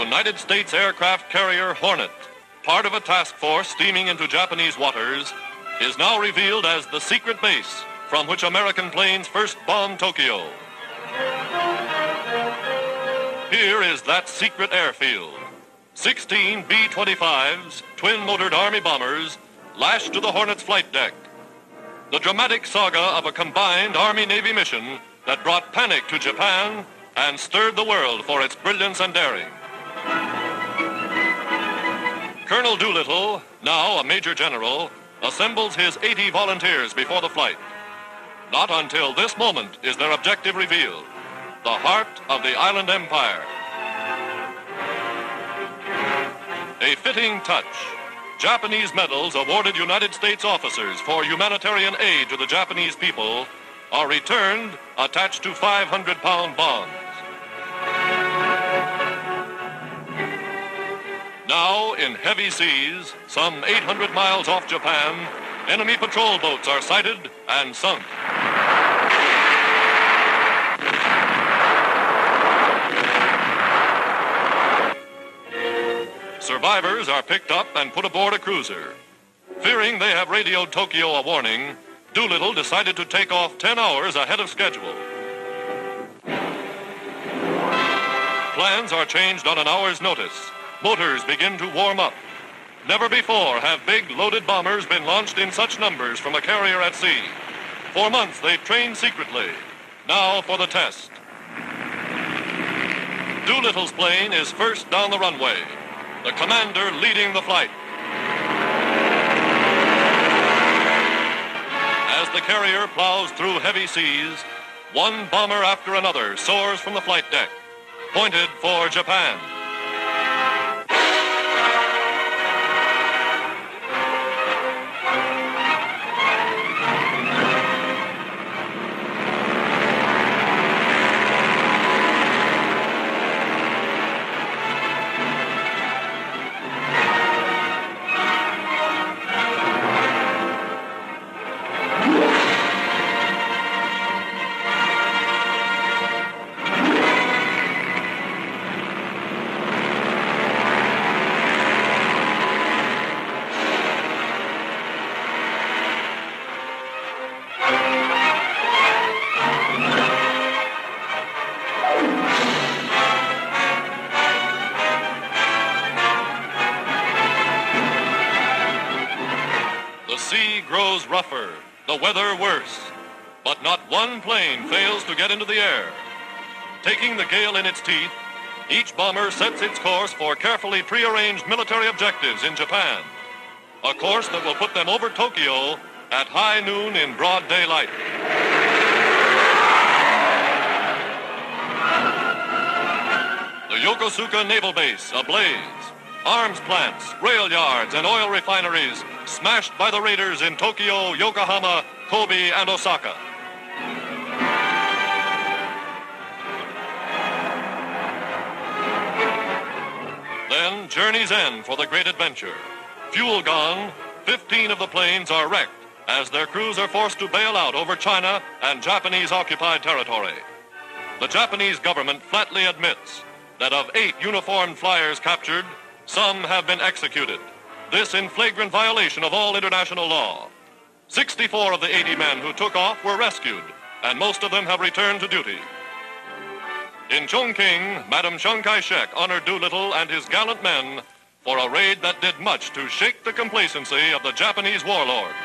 United States aircraft carrier Hornet, part of a task force steaming into Japanese waters, is now revealed as the secret base from which American planes first bombed Tokyo. Here is that secret airfield. 16 B-25s, twin-motored Army bombers, lashed to the Hornet's flight deck. The dramatic saga of a combined Army-Navy mission that brought panic to Japan and stirred the world for its brilliance and daring. Colonel Doolittle, now a major general, assembles his 80 volunteers before the flight. Not until this moment is their objective revealed: the heart of the island empire. A fitting touch. Japanese medals awarded United States officers for humanitarian aid to the Japanese people are returned attached to 500-pound bonds. Now, in heavy seas, some 800 miles off Japan, enemy patrol boats are sighted and sunk. Survivors are picked up and put aboard a cruiser. Fearing they have radioed Tokyo a warning, Doolittle decided to take off 10 hours ahead of schedule. Plans are changed on an hour's notice. Motors begin to warm up. Never before have big loaded bombers been launched in such numbers from a carrier at sea. For months they've trained secretly. Now for the test. Doolittle's plane is first down the runway, the commander leading the flight. As the carrier plows through heavy seas, one bomber after another soars from the flight deck, pointed for Japan. The sea grows rougher, the weather worse, but not one plane fails to get into the air. Taking the gale in its teeth, each bomber sets its course for carefully prearranged military objectives in Japan, a course that will put them over Tokyo at high noon in broad daylight. The Yokosuka Naval Base ablaze. Arms plants, rail yards, and oil refineries smashed by the raiders in Tokyo, Yokohama, Kobe, and Osaka. Then journey's end for the great adventure. Fuel gone, 15 of the planes are wrecked as their crews are forced to bail out over China and Japanese-occupied territory. The Japanese government flatly admits that of 8 uniformed flyers captured, some have been executed. This in flagrant violation of all international law. 64 of the 80 men who took off were rescued, and most of them have returned to duty. In Chongqing, Madam Chiang Kai-shek honored Doolittle and his gallant men for a raid that did much to shake the complacency of the Japanese warlords.